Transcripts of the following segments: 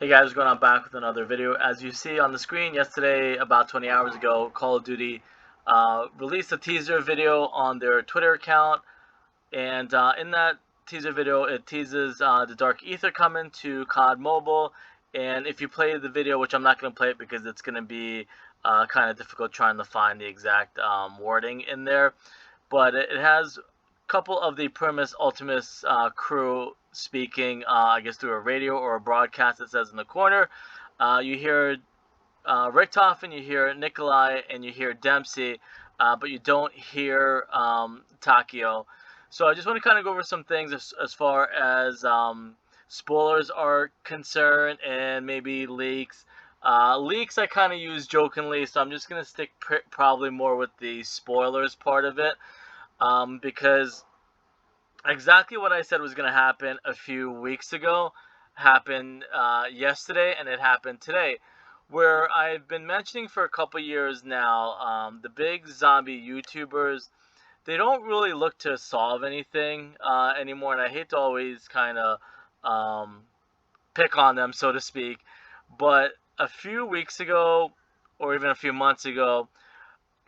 Hey guys, what's going on? Back with another video. As you see on the screen, yesterday, about 20 hours ago, Call of Duty released a teaser video on their Twitter account, and in that teaser video, it teases the Dark Ether coming to COD Mobile. And if you play the video, which I'm not going to play it because it's going to be kind of difficult trying to find the exact wording in there, but it has a couple of the Primis Ultimis crew speaking, I guess through a radio or a broadcast. That says in the corner. You hear Richtofen, you hear Nikolai, and you hear Dempsey, but you don't hear Takio. So I just want to kind of go over some things as far as spoilers are concerned and maybe leaks. Leaks I kind of use jokingly, so I'm just going to stick probably more with the spoilers part of it, because exactly what I said was going to happen a few weeks ago happened yesterday, and it happened today. Where I've been mentioning for a couple years now, the big zombie YouTubers, they don't really look to solve anything anymore, and I hate to always kind of pick on them, so to speak. But a few weeks ago, or even a few months ago,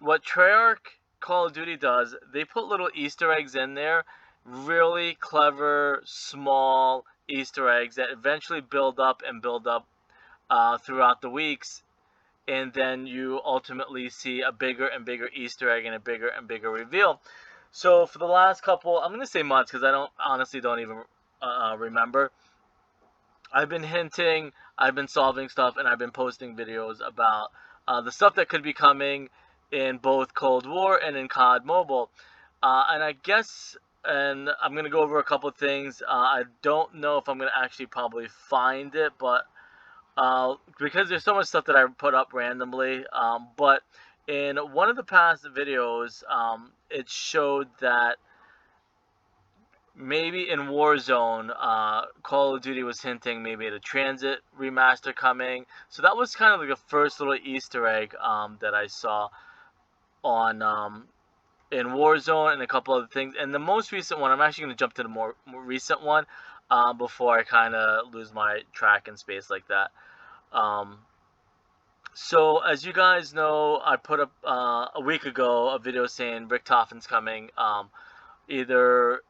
what Treyarch Call of Duty does, they put little Easter eggs in there, really clever, small Easter eggs that eventually build up and build up throughout the weeks, and then you ultimately see a bigger and bigger Easter egg and a bigger and bigger reveal. So for the last couple, I'm gonna say months because I don't honestly don't even remember. I've been hinting, I've been solving stuff, and I've been posting videos about the stuff that could be coming in both Cold War and in COD Mobile. And I guess, and I'm going to go over a couple of things. I don't know if I'm going to actually probably find it, but because there's so much stuff that I put up randomly. But in one of the past videos, it showed that maybe in Warzone, Call of Duty was hinting maybe at a Transit remaster coming. So that was kind of like the first little Easter egg that I saw on in Warzone and a couple other things. And the most recent one, I'm actually going to jump to the more recent one before I kind of lose my track in space like that. Um, so as you guys know, I put up a week ago a video saying Richtofen's coming. Either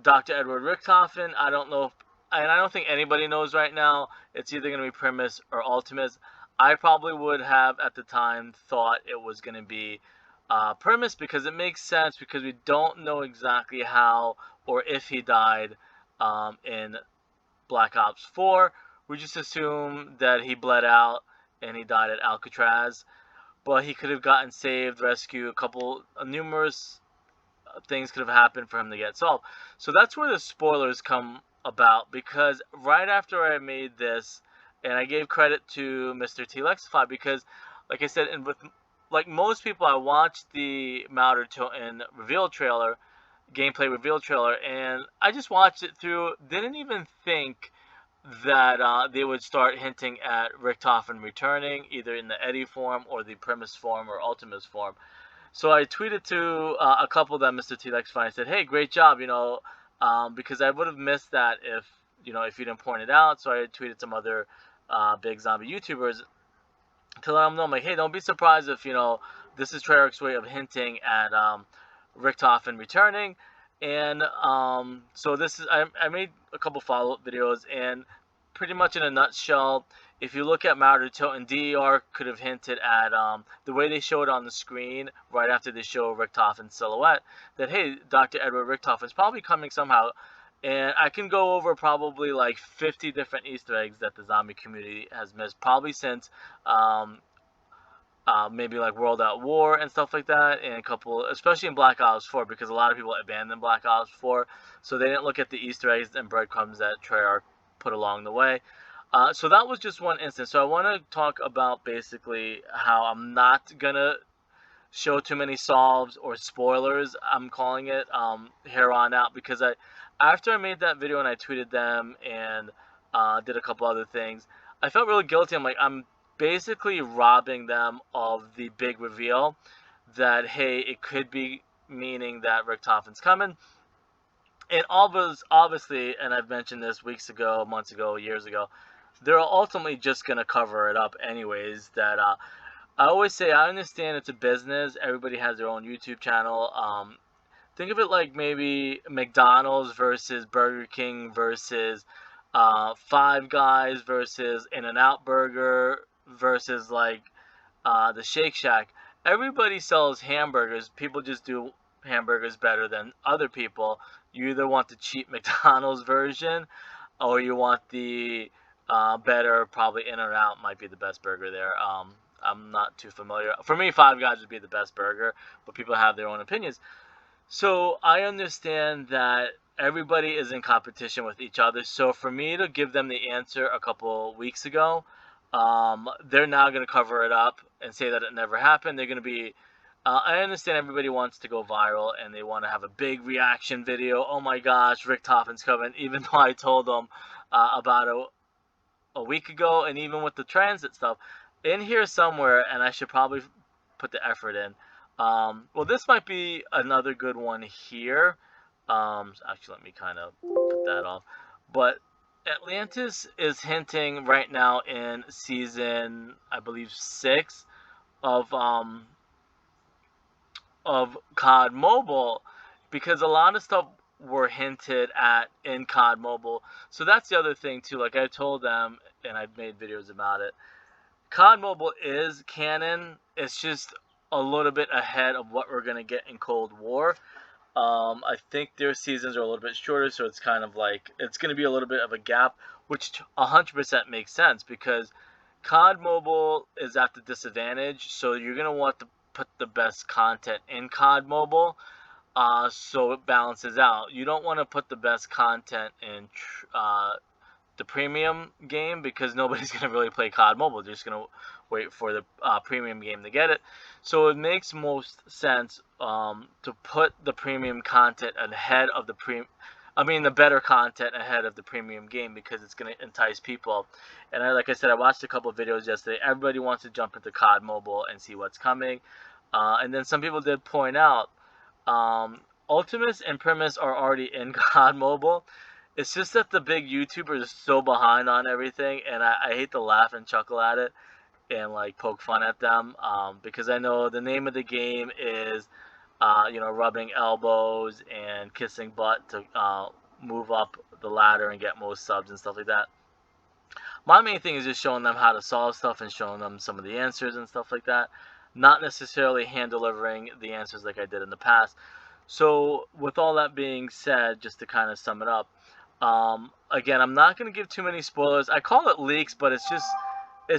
Dr. Edward Richtofen. I don't know, and I don't think anybody knows right now. It's either going to be Primis or Ultimis. I probably would have at the time thought it was going to be Primis because it makes sense because we don't know exactly how or if he died in Black Ops 4. We just assume that he bled out and he died at Alcatraz. But he could have gotten saved, rescued, numerous things could have happened for him to get solved. So that's where the spoilers come about, because right after I made this, and I gave credit to Mr. T Lexify because, like I said, and with like most people, I watched the Mauder Toten reveal trailer, gameplay reveal trailer, and I just watched it through. Didn't even think that they would start hinting at Richtofen returning, either in the Eddie form or the Primis form or Ultimus form. So I tweeted to a couple of them, Mr. T Lex Fine. I said, "Hey, great job!" Because I would have missed that if you didn't point it out. So I tweeted some other big zombie YouTubers to let them know, I'm like, "Hey, don't be surprised if this is Treyarch's way of hinting at Richtofen returning." And so this is I made a couple follow-up videos, and pretty much in a nutshell, if you look at Mauder Toten, DER could have hinted at the way they showed on the screen right after they show Richtofen's silhouette that, hey, Dr. Edward Richtofen is probably coming somehow. And I can go over probably like 50 different Easter eggs that the zombie community has missed, probably since maybe like World at War and stuff like that, and a couple, especially in Black Ops 4, because a lot of people abandoned Black Ops 4, so they didn't look at the Easter eggs and breadcrumbs that Treyarch put along the way. So that was just one instance. So I want to talk about basically how I'm not gonna show too many solves or spoilers, I'm calling it, here on out, because after I made that video and I tweeted them and did a couple other things, I felt really guilty. I'm basically robbing them of the big reveal that, hey, it could be meaning that Richtofen's coming. And obviously, and I've mentioned this weeks ago, months ago, years ago, they're ultimately just gonna cover it up anyways. That I always say, I understand it's a business. Everybody has their own YouTube channel. Think of it like maybe McDonald's versus Burger King versus Five Guys versus In-N-Out Burger versus like the Shake Shack. Everybody sells hamburgers. People just do hamburgers better than other people. You either want the cheap McDonald's version, or you want the better, probably In-N-Out might be the best burger there. I'm not too familiar. For me, Five Guys would be the best burger, but people have their own opinions. So I understand that everybody is in competition with each other. So for me to give them the answer a couple weeks ago, they're now going to cover it up and say that it never happened. They're going to be. I understand everybody wants to go viral and they want to have a big reaction video. Oh my gosh, Richtofen's coming! Even though I told them about a week ago, and even with the transit stuff, in here somewhere, and I should probably put the effort in. Well, this might be another good one here. Actually, let me kind of put that off. But Atlantis is hinting right now in season, I believe, 6 of COD Mobile, because a lot of stuff were hinted at in COD Mobile. So that's the other thing too. Like I told them, and I've made videos about it. COD Mobile is canon. It's just a little bit ahead of what we're gonna get in Cold War. I think their seasons are a little bit shorter, so it's kind of like it's gonna be a little bit of a gap, which 100% makes sense because COD Mobile is at the disadvantage. So you're gonna want to put the best content in COD Mobile, so it balances out. You don't want to put the best content in the premium game because nobody's going to really play COD Mobile. They're just going to wait for the premium game to get it. So it makes most sense to put the premium content ahead of the better content ahead of the premium game because it's going to entice people. And like I said, I watched a couple of videos yesterday. Everybody wants to jump into COD Mobile and see what's coming. And then some people did point out Ultimis and Primis are already in COD Mobile. It's just that the big YouTubers are so behind on everything, and I hate to laugh and chuckle at it and like poke fun at them because I know the name of the game is rubbing elbows and kissing butt to move up the ladder and get most subs and stuff like that. My main thing is just showing them how to solve stuff and showing them some of the answers and stuff like that, not necessarily hand delivering the answers like I did in the past. So with all that being said, just to kind of sum it up, again, I'm not going to give too many spoilers. I call it leaks, but it's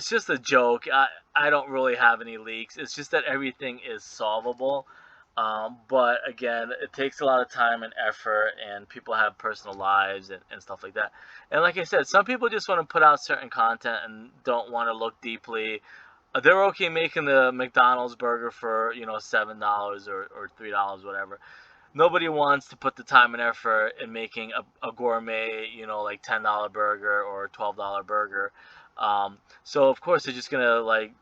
just a joke. I don't really have any leaks. It's just that everything is solvable. But again, it takes a lot of time and effort, and people have personal lives and stuff like that. And like I said, some people just want to put out certain content and don't want to look deeply. They're okay making the McDonald's burger for $7 or $3, whatever. Nobody wants to put the time and effort in making a gourmet, like $10 burger or $12 burger. So of course they're just gonna like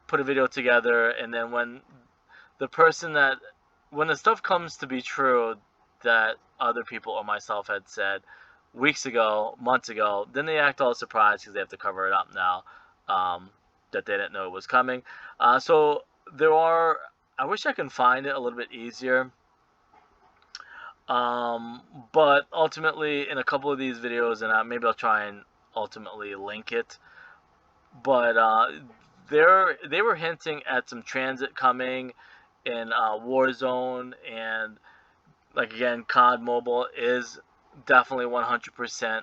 put a video together, and then when the stuff comes to be true that other people or myself had said weeks ago, months ago, then they act all surprised because they have to cover it up now, that they didn't know it was coming. So there are. I wish I can find it a little bit easier. But ultimately, in a couple of these videos, and maybe I'll try and ultimately link it. But they were hinting at some transit coming in Warzone, and like again, COD Mobile is definitely 100%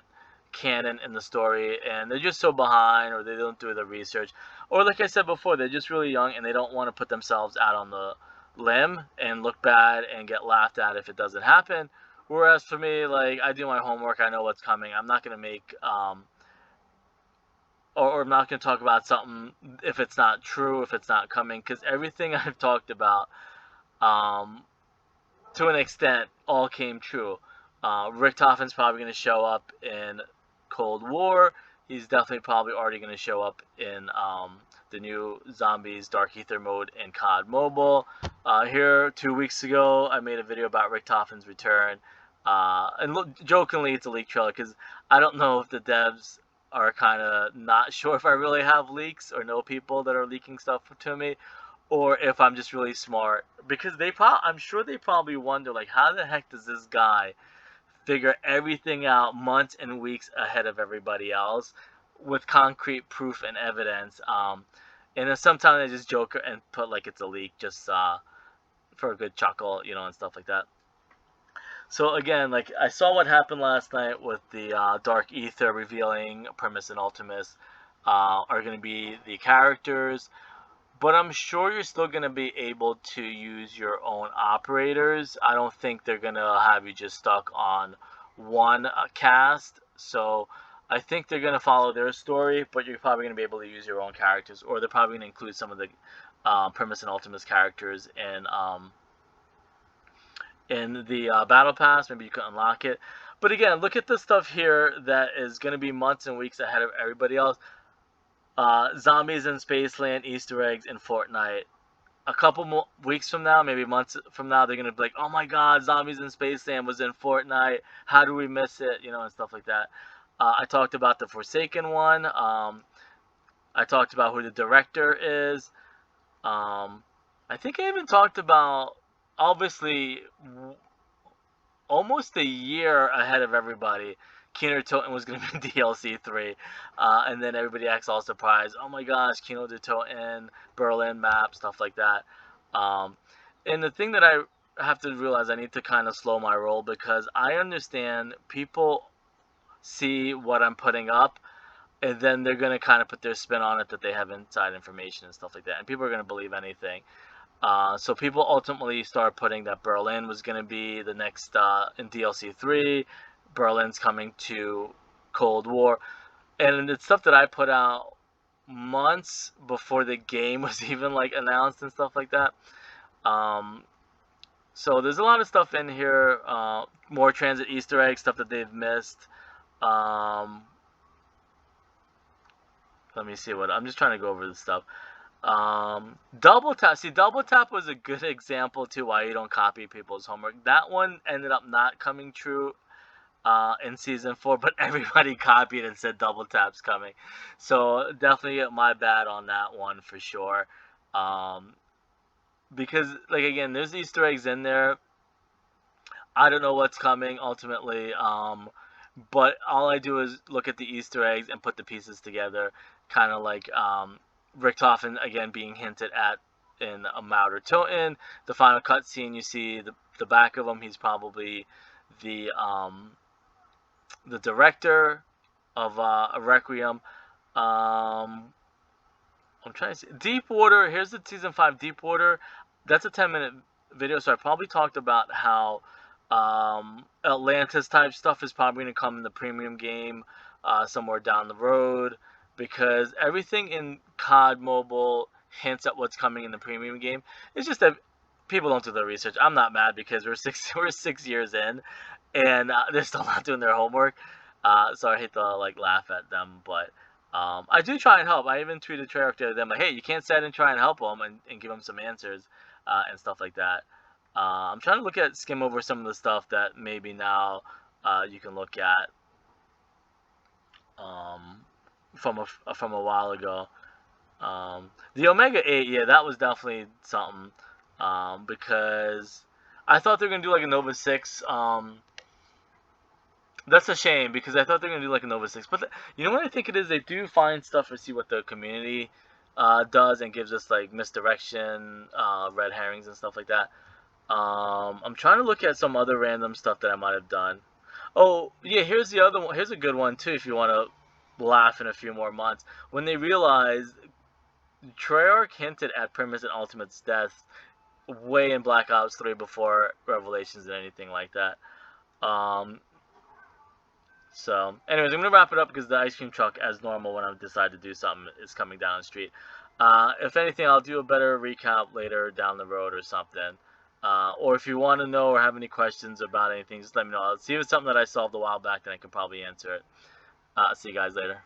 canon in the story, and they're just so behind, or they don't do the research, or like I said before, they're just really young and they don't want to put themselves out on the limb and look bad and get laughed at if it doesn't happen. Whereas for me, like I do my homework, I know what's coming. I'm not gonna make or I'm not gonna talk about something if it's not true, if it's not coming, because everything I've talked about, to an extent, all came true. Richtofen's probably gonna show up in Cold War. He's definitely probably already gonna show up in the new Zombies Dark Ether mode in COD Mobile. Here 2 weeks ago, I made a video about Richtofen's return, and jokingly, it's a leak trailer because I don't know if the devs are kind of not sure if I really have leaks or know people that are leaking stuff to me, or if I'm just really smart. Because I'm sure they probably wonder, like, how the heck does this guy figure everything out months and weeks ahead of everybody else with concrete proof and evidence? And then sometimes they just joke and put like it's a leak, just for a good chuckle, and stuff like that. So again, like I saw what happened last night with the Dark Ether revealing Primis and Ultimis are going to be the characters, but I'm sure you're still going to be able to use your own operators. I don't think they're going to have you just stuck on one cast. So I think they're going to follow their story, but you're probably going to be able to use your own characters, or they're probably going to include some of the Primis and Ultimis characters in the battle pass. Maybe you can unlock it. But again, look at the stuff here that is going to be months and weeks ahead of everybody else. Zombies in Spaceland, Easter eggs in Fortnite. A couple more weeks from now, maybe months from now, they're going to be like, oh my god, Zombies in Spaceland was in Fortnite. How do we miss it? And stuff like that. I talked about the Forsaken one. I talked about who the director is. I think I even talked about, obviously, almost a year ahead of everybody, Kino Toten was going to be DLC 3. And then everybody acts all surprised. Oh my gosh, Kino Toten, Berlin map, stuff like that. And the thing that I have to realize, I need to kind of slow my roll, because I understand people see what I'm putting up, and then they're going to kind of put their spin on it that they have inside information and stuff like that. And people are going to believe anything. So people ultimately started putting that Berlin was going to be the next in DLC 3. Berlin's coming to Cold War. And it's stuff that I put out months before the game was even like announced and stuff like that. So there's a lot of stuff in here. More transit Easter eggs, stuff that they've missed. Let me see I'm just trying to go over this stuff. Double tap. See, double tap was a good example too why you don't copy people's homework. That one ended up not coming true in season 4, but everybody copied and said double tap's coming. So definitely my bad on that one for sure. Because like again, there's Easter eggs in there. I don't know what's coming ultimately. But all I do is look at the Easter eggs and put the pieces together, kind of like Richtofen again being hinted at in a Mauder Toten. The final cutscene, you see the back of him. He's probably the director of a Requiem. I'm trying to see Deepwater. Here's the season 5 Deepwater. That's a 10-minute video, so I probably talked about how Atlantis type stuff is probably going to come in the premium game somewhere down the road, because everything in COD Mobile hints at what's coming in the premium game. It's just that people don't do their research. I'm not mad, because we're 6 years in and they're still not doing their homework. So I hate to like laugh at them, but I do try and help. I even tweeted Treyarch to them like, hey, you can't sit and try and help them and give them some answers and stuff like that. I'm trying to skim over some of the stuff that maybe now you can look at from a while ago. The Omega 8, yeah, that was definitely something, because I thought they were going to do like a Nova 6. That's a shame, because I thought they were going to do like a Nova 6. But you know what I think it is? They do find stuff or see what the community does and gives us like misdirection, red herrings and stuff like that. I'm trying to look at some other random stuff that I might have done. Oh, yeah, here's the other one. Here's a good one, too, if you want to laugh in a few more months. When they realized Treyarch hinted at Primis and Ultimate's death way in Black Ops 3 before Revelations and anything like that. So, anyways, I'm going to wrap it up, because the ice cream truck, as normal when I decide to do something, is coming down the street. If anything, I'll do a better recap later down the road or something. Or if you want to know or have any questions about anything, just let me know. I'll see if it's something that I solved a while back, then I can probably answer it. See you guys later.